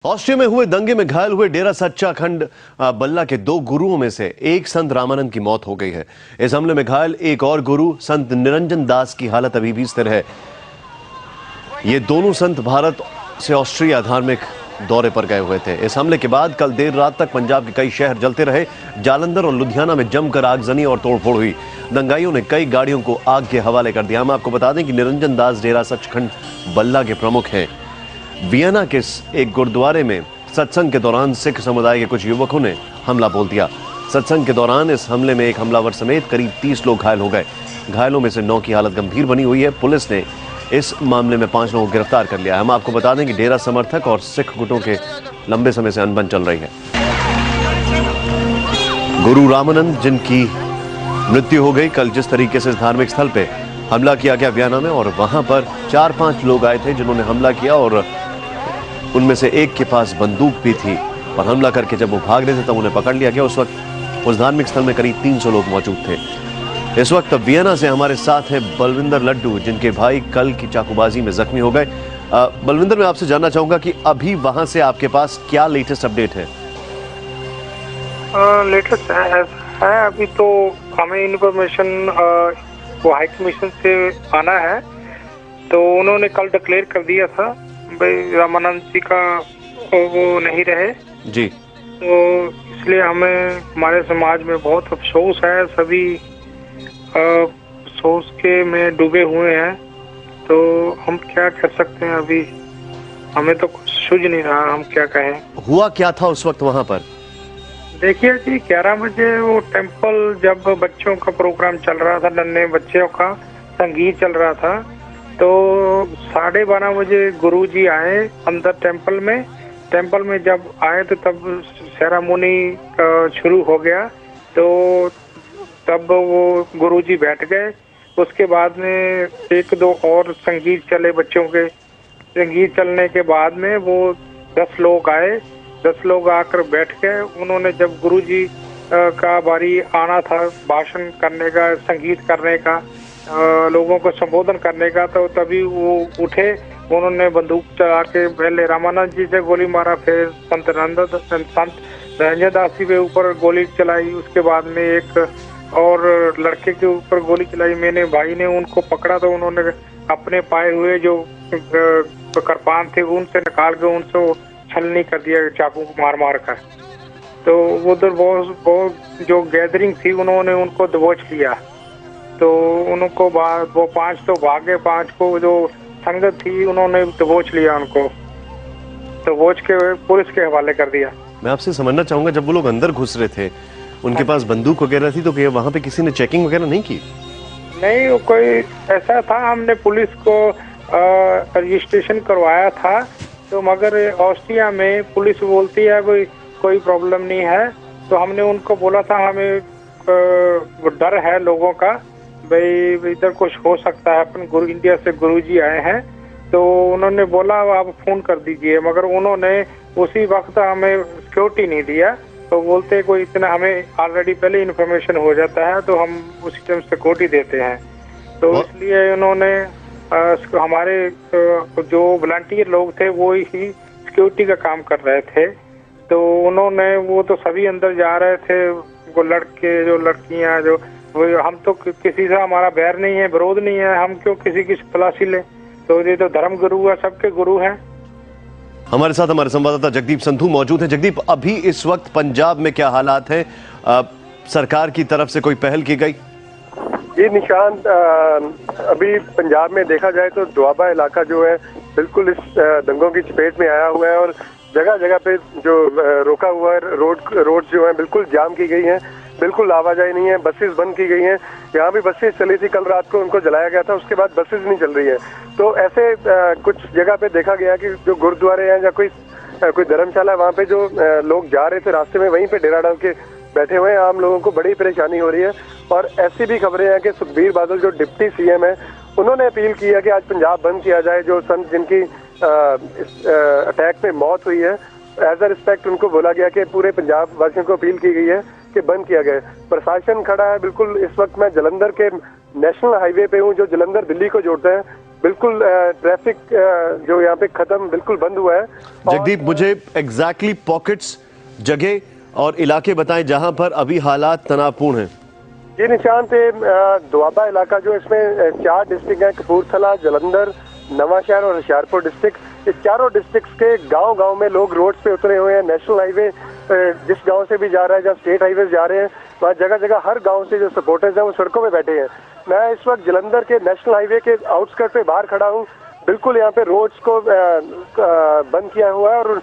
Austria में हुए दंगे में घायल हुए डेरा सच्चा खंड बल्ला के 2 गुरुओं में से एक संत रामानंद की मौत हो गई है। इस हमले में घायल एक और गुरु संत निरंजन दास की हालत अभी भी स्थिर है। ये दोनों संत भारत से ऑस्ट्रिया धार्मिक दौरे पर गए हुए थे। इस हमले के बाद कल देर रात तक पंजाब के कई शहर जलते रहे। जालंधर और लुधियाना में जमकर आगजनी और तोड़फोड़ हुई। दंगाइयों ने कई गाड़ियों को आग के हवाले कर दिया। हम आपको बता दें कि निरंजन दास डेरा सचखंड बल्ला के प्रमुख हैं। वियना के एक गुरुद्वारे में सत्संग के दौरान सिख समुदाय के कुछ युवकों ने हमला बोल दिया। सत्संग के दौरान इस हमले में एक हमलावर समेत करीब 30 लोग घायल हो गए। घायलों में से 9 की हालत गंभीर बनी हुई है। पुलिस ने इस मामले में 5 लोगों को गिरफ्तार कर लिया है। हम आपको बता दें कि डेरा समर्थक और सिख गुटों के लंबे समय से अनबन चल रही है। गुरु रामानंद जिनकी मृत्यु हो गई, कल जिस तरीके से इस धार्मिक स्थल पे हमला किया गया वियना में, और वहां पर 4-5 लोग आए थे जिन्होंने हमला किया और उनमें से एक के पास बंदूक भी थी और हमला करके जब वो भाग रहे थे तब उन्हें पकड़ लिया गया। उस वक्त उस धार्मिक स्थल में करीब 300 लोग मौजूद थे। इस वक्त वियना से हमारे साथ है बलविंदर लड्डू, जिनके भाई कल की चाकूबाजी में जख्मी हो गए। बलविंदर, मैं आपसे जानना चाहूंगा कि अभी वहां से आपके पास क्या लेटेस्ट अपडेट है? लेटेस्ट है अभी तो हमें इन्फॉर्मेशन वो हाई कमीशन से आना है, तो उन्होंने कल डिक्लेयर कर दिया था भाई रामानंद जी का वो नहीं रहे जी। तो इसलिए हमें हमारे समाज में बहुत अफसोस है। सभी अफसोस के में डूबे हुए हैं। तो हम क्या कर सकते हैं, अभी हमें तो कुछ सूझ नहीं रहा हम क्या कहें। हुआ क्या था उस वक्त वहां पर? देखिए जी, 11 बजे वो टेम्पल जब बच्चों का प्रोग्राम चल रहा था, नन्हे बच्चों का संगीत चल रहा था, तो 12:30 बजे गुरुजी आए अंदर टेम्पल में। टेम्पल में जब आए तो तब सेरेमनी शुरू हो गया। तो तब वो गुरुजी बैठ गए। उसके बाद में 1-2 और संगीत चले बच्चों के। संगीत चलने के बाद में वो 10 लोग आए। 10 लोग आकर बैठ गए। उन्होंने जब गुरुजी का बारी आना था भाषण करने का, संगीत करने का, लोगों को संबोधन करने का, तो तभी वो उठे। उन्होंने बंदूक चला के पहले रामानंद जी से गोली मारा, फिर संत निरंजन दास जी के ऊपर गोली चलाई। उसके बाद में एक और लड़के के ऊपर गोली चलाई। मैंने भाई ने उनको पकड़ा तो उन्होंने अपने पाए हुए जो कृपान थे उनसे निकाल के उनसे छलनी कर दिया चाकू मार मार कर। तो उधर बहुत जो गैदरिंग थी उन्होंने उनको दबोच लिया। तो उनको वो 5 तो भागे, 5 को जो संगत थी उन्होंने दबोच लिया, उनको दबोच के पुलिस के हवाले कर दिया। मैं आपसे समझना चाहूंगा, जब वो लोग अंदर घुस रहे थे उनके पास बंदूक वगैरह थी, तो क्या वहां पे किसी ने चेकिंग वगैरह नहीं की? नहीं, वो कोई ऐसा था, हमने पुलिस को रजिस्ट्रेशन करवाया था, तो मगर ऑस्ट्रिया में पुलिस बोलती है कोई प्रॉब्लम नहीं है। तो हमने उनको बोला था हमें डर है लोगों का, भाई इधर कुछ हो सकता है, अपन इंडिया से गुरुजी आए हैं। तो उन्होंने बोला आप फोन कर दीजिए, मगर उन्होंने उसी वक्त हमें सिक्योरिटी नहीं दिया। तो बोलते कोई इतना हमें ऑलरेडी पहले इन्फॉर्मेशन हो जाता है तो हम उसी टाइम सिक्योरिटी देते हैं। तो इसलिए उन्होंने हमारे जो वॉलंटियर लोग थे वो ही सिक्योरिटी का काम कर रहे थे। तो उन्होंने वो तो सभी अंदर जा रहे थे, वो लड़के जो लड़कियां जो, हम तो किसी से हमारा बैर नहीं है, विरोध नहीं है, हम क्यों किसी की तलाशी ले। तो ये तो धर्म गुरु है, सबके गुरु हैं। हमारे साथ हमारे संवाददाता जगदीप संधू मौजूद हैं। जगदीप, अभी इस वक्त पंजाब में क्या हालात हैं? सरकार की तरफ से कोई पहल की गई? जी निशांत, अभी पंजाब में देखा जाए तो दुआबा इलाका जो है बिल्कुल इस दंगों की चपेट में आया हुआ है और जगह जगह पे जो रोका हुआ है, रोड जो है बिल्कुल जाम की गई है, बिल्कुल आवाजाही नहीं है, बसेस बंद की गई हैं। यहाँ भी बसेस चली थी, कल रात को उनको जलाया गया था, उसके बाद बसेस नहीं चल रही है। तो ऐसे कुछ जगह पे देखा गया कि जो गुरुद्वारे हैं या कोई धर्मशाला, वहाँ पे जो लोग जा रहे थे रास्ते में वहीं पे डेरा डाल के बैठे हुए हैं। आम लोगों को बड़ी परेशानी हो रही है। और ऐसी भी खबरें हैं कि सुखबीर बादल जो डिप्टी CM है, उन्होंने अपील की है कि आज पंजाब बंद किया जाए। जो संत जिनकी अटैक में मौत हुई है, एज अ रिस्पेक्ट उनको बोला गया कि पूरे पंजाब वासियों को अपील की गई है कि बंद किया गया। प्रशासन खड़ा है बिल्कुल। इस वक्त मैं जलंधर के नेशनल हाईवे पे हूँ जो जलंधर दिल्ली को जोड़ता है। बिल्कुल ट्रैफिक जो यहाँ पे खत्म बिल्कुल बंद हुआ है। जगदीप, मुझे एग्जैक्टली पॉकेट्स, जगह और इलाके बताएं जहां पर अभी हालात तनावपूर्ण हैं। ये निशान थे दोआबा इलाका, जो इसमें 4 डिस्ट्रिक्ट हैं, कपूरथला, जालंधर, नवांशहर और होशियारपुर डिस्ट्रिक्ट। इस चारों डिस्ट्रिक्ट्स के गांव-गांव में लोग रोड पे उतरे हुए हैं। नेशनल हाईवे जिस गांव से भी जा रहा है, जहाँ स्टेट हाईवे जा रहे हैं, वहाँ जगह जगह हर गांव से जो सपोर्टर्स हैं वो सड़कों पे बैठे हैं। मैं इस वक्त जलंधर के नेशनल हाईवे के आउटस्कर्ट पे बाहर खड़ा हूँ। बिल्कुल यहाँ पे रोड्स को बंद किया हुआ है और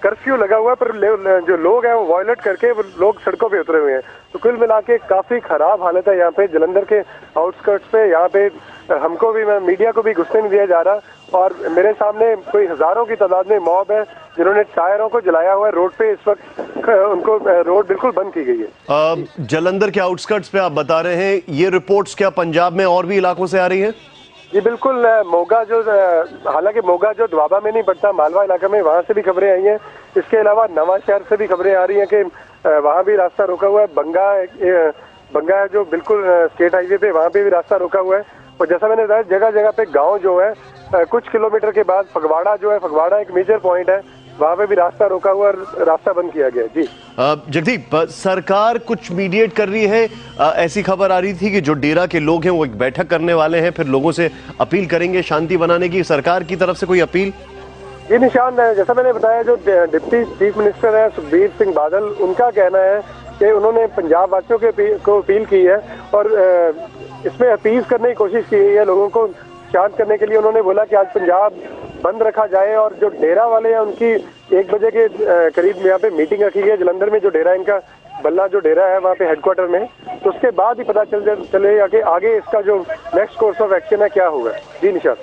कर्फ्यू लगा हुआ है, पर जो लोग हैं वो वायलेट करके वो लोग सड़कों पे उतरे हुए हैं। तो कुल मिला के काफी खराब हालत है यहाँ पे जलंधर के आउटस्कर्ट्स पे। यहाँ पे हमको भी, मीडिया को भी घुसने नहीं दिया जा रहा, और मेरे सामने कोई हजारों की तादाद में मॉब है जिन्होंने टायरों को जलाया हुआ है रोड पे। इस वक्त उनको रोड बिल्कुल बंद की गई है। जलंधर के आउटस्कर्ट्स पे आप बता रहे हैं, ये रिपोर्ट्स क्या पंजाब में और भी इलाकों से आ रही है? जी बिल्कुल, मोगा जो, हालांकि मोगा जो दोआबा में नहीं पड़ता, मालवा इलाका में, वहाँ से भी खबरें आई हैं। इसके अलावा नवांशहर से भी खबरें आ रही हैं कि वहाँ भी रास्ता रोका हुआ है। बंगा जो बिल्कुल स्टेट हाईवे पे, वहाँ पे भी रास्ता रोका हुआ है। और जैसा मैंने बताया, जगह जगह पे गांव जो है, कुछ किलोमीटर के बाद फगवाड़ा जो है, फगवाड़ा एक मेजर पॉइंट है, वहाँ पे भी रास्ता रोका हुआ और रास्ता बंद किया गया। जी जगदीप, सरकार कुछ मीडिएट कर रही है? ऐसी खबर आ रही थी कि जो डेरा के लोग हैं वो एक बैठक करने वाले हैं, फिर लोगों से अपील करेंगे शांति बनाने की। सरकार की तरफ से कोई अपील? ये निशान है, जैसा मैंने बताया, जो डिप्टी चीफ मिनिस्टर है सुखबीर सिंह बादल, उनका कहना है कि उन्होंने पंजाब वासियों को अपील की है और इसमें अपील करने की कोशिश की है लोगों को शांत करने के लिए। उन्होंने बोला कि आज पंजाब बंद रखा जाए, और जो डेरा वाले हैं उनकी 1 बजे के करीब यहाँ पे मीटिंग रखी है जलंधर में, जो डेरा इनका बल्ला जो डेरा है वहाँ पे हेडक्वार्टर में। तो उसके बाद ही पता चलेगा कि आगे इसका जो नेक्स्ट कोर्स ऑफ एक्शन है क्या होगा। जी निशान,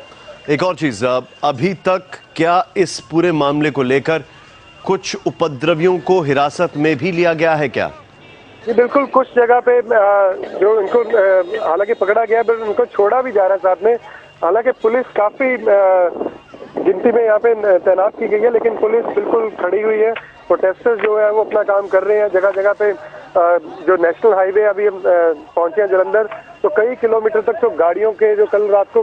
एक और चीज, अभी तक क्या इस पूरे मामले को लेकर कुछ उपद्रवियों को हिरासत में भी लिया गया है क्या? जी बिल्कुल, कुछ जगह पे जो इनको हालांकि पकड़ा गया, पर उनको छोड़ा भी जा रहा है साथ में। हालांकि पुलिस काफी गिनती में यहाँ पे तैनात की गई है, लेकिन पुलिस बिल्कुल खड़ी हुई है। प्रोटेस्टर्स जो है वो अपना काम कर रहे हैं। जगह जगह पे जो नेशनल हाईवे अभी हम पहुंचे हैं जलंधर, तो कई किलोमीटर तक तो गाड़ियों के, जो कल रात को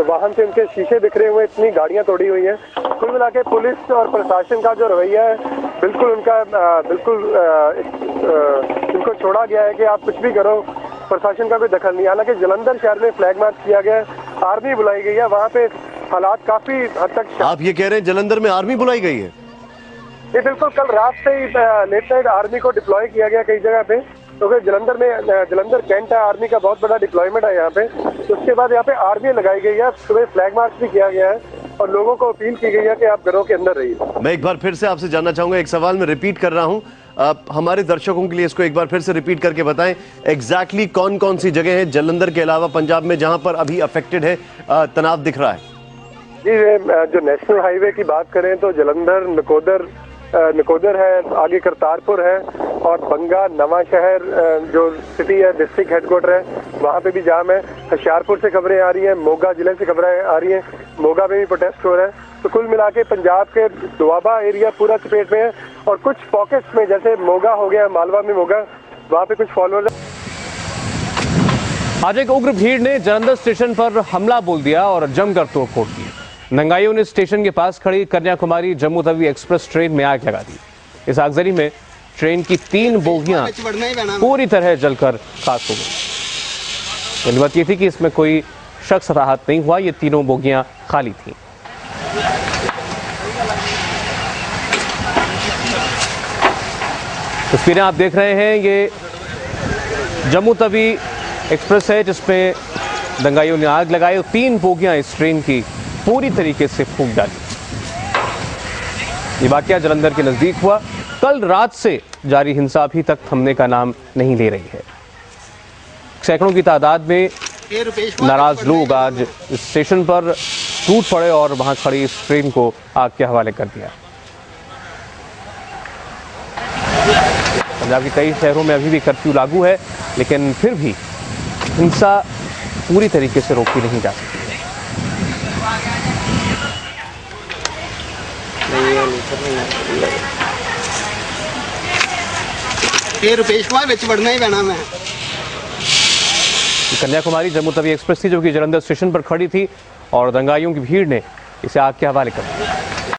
वाहन से उनके शीशे बिखरे हुए, इतनी गाड़ियां तोड़ी हुई हैं। कुल मिला के पुलिस और प्रशासन का जो रवैया है, बिल्कुल उनका इनको छोड़ा गया है कि आप कुछ भी करो, प्रशासन का कोई दखल नहीं। हालांकि जलंधर शहर में फ्लैग मार्च किया गया है, आर्मी बुलाई गई है, वहाँ पे हालात काफी हद तक। आप ये कह रहे हैं जलंधर में आर्मी बुलाई गई है? ये बिल्कुल, कल रात से ही लेट नाइट आर्मी को डिप्लॉय किया गया कई जगह पे, क्योंकि जलंधर में जलंधर कैंट है, आर्मी का बहुत बड़ा डिप्लॉयमेंट है यहाँ पे। तो उसके बाद यहाँ पे आर्मी लगाई गई है, सुबह फ्लैग मार्च भी किया गया है और लोगों को अपील की गई है कि आप घरों के अंदर रहिए। मैं एक बार फिर से आपसे जानना चाहूंगा, एक सवाल मैं रिपीट कर रहा हूँ, हमारे दर्शकों के लिए इसको एक बार फिर से रिपीट करके बताएं, एग्जैक्टली कौन कौन सी जगह है जलंधर के अलावा पंजाब में जहां पर अभी अफेक्टेड है, तनाव दिख रहा है? जी, जो नेशनल हाईवे की बात करें तो जलंधर, नकोदर है, आगे करतारपुर है, और बंगा, नवांशहर जो सिटी है, डिस्ट्रिक्ट हेडक्वार्टर है, वहाँ पे भी जाम है। होशियारपुर से खबरें आ रही हैं, मोगा जिले से खबरें आ रही हैं, मोगा में भी प्रोटेस्ट हो रहा है। तो कुल मिला के पंजाब के दोआबा एरिया पूरा चपेट में है, और कुछ पॉकेट्स में, जैसे मोगा हो गया, मालवा में मोगा, वहाँ पे कुछ फॉलोअर्स। आज एक उग्र भीड़ ने जलंधर स्टेशन पर हमला बोल दिया और जमकर तोड़फोड़ की। दंगाइयों ने स्टेशन के पास खड़ी कन्याकुमारी जम्मू तवी एक्सप्रेस ट्रेन में आग लगा दी। इस आगजनी में ट्रेन की 3 बोगियां पूरी तरह जलकर खाक हो गई। पहली बात यह थी कि इसमें कोई शख्स हताहत नहीं हुआ, ये तीनों बोगियां खाली थीं। तस्वीरें आप देख रहे हैं, ये जम्मू तवी एक्सप्रेस है जिसमें दंगाइयों ने आग लगाई और 3 बोगियां इस ट्रेन की पूरी तरीके से फूंक डाली। ये वाकया जलंधर के नजदीक हुआ। कल रात से जारी हिंसा अभी तक थमने का नाम नहीं ले रही है। सैकड़ों की तादाद में नाराज लोग आज इस स्टेशन पर टूट पड़े और वहां खड़ी इस ट्रेन को आग के हवाले कर दिया। पंजाब के कई शहरों में अभी भी कर्फ्यू लागू है, लेकिन फिर भी हिंसा पूरी तरीके से रोकी नहीं जा सकती। रुपेश कुमार विच बढ़ना ही पैना। मैं कन्याकुमारी जम्मू तवी एक्सप्रेस थी जो कि जलंधर स्टेशन पर खड़ी थी और दंगाइयों की भीड़ ने इसे आग के हवाले कर दिया।